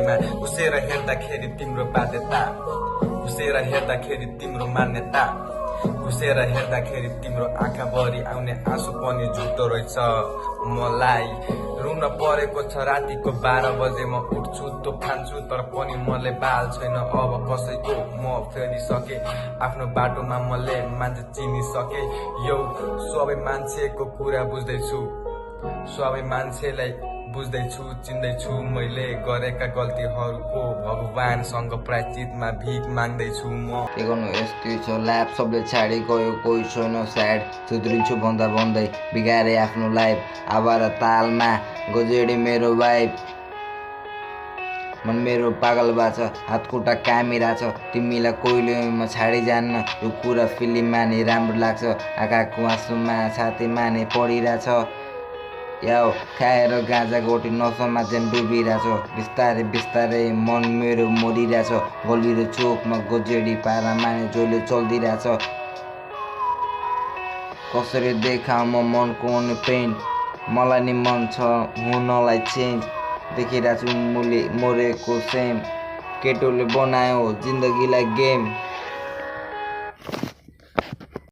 घुसेर हेर्दाखेरि तिम्रो बाध्यता, घुसेर हेर्दाखेरि तिम्रो मान्यता, घुसेर हेर्दाखेरि तिम्रो आँखाभरि आउने आँसु पनि झुटो रहेछ। मलाई रुन परेको छ रातिको 12 बजे, म उठ्छु तो खान्छु तर पनि मलाई बाल छैन अब कसैको। म फेरिसके आफ्नो बाटोमा, मैले मान्छे चिनिसके। यो सबै मान्छेको कुरा बुझ्दैछु, सबै मान्छेलाई बुझ्दैछु, चिन्दैछु। मैले गरेका गल्तीहरूको भगवानसँग प्रायश्चितमा भिख माग्दैछु म। के गर्नु यस्तै छ ल्याब, सबले छाडी गयो, कोही छैन स्याड। सुध्रिन्छु भन्दा भन्दै बिगारे आफ्नो लाइफ, आवारा तालमा गजेडी मेरो वाइफ। मन मेरो पागल भएको छ, हातखुट्टा कामिरहेछ, तिमीलाई कोहीले म छाडी जान्न। यो कुरा फिल्ममा नि राम्रो लाग्छ, आँखाको आँसुमा छातीमा नि पडिरहेछ। याउ खाएर गाँजा गोटी नसामा झन् डुबिरहेछ। बिस्तारै बिस्तारै मन मेरो मरिरहेछ, गली र चोकमा गजेडी पारामा नि जहिले चल्दिरहेछ। कसरी देखाउँ म मनको पेन, मलाई नि मन छ हुनलाई चेन्ज। देखिरहेछु मुले मरेको सेम, केटोले बनायो जिन्दगीलाई गेम।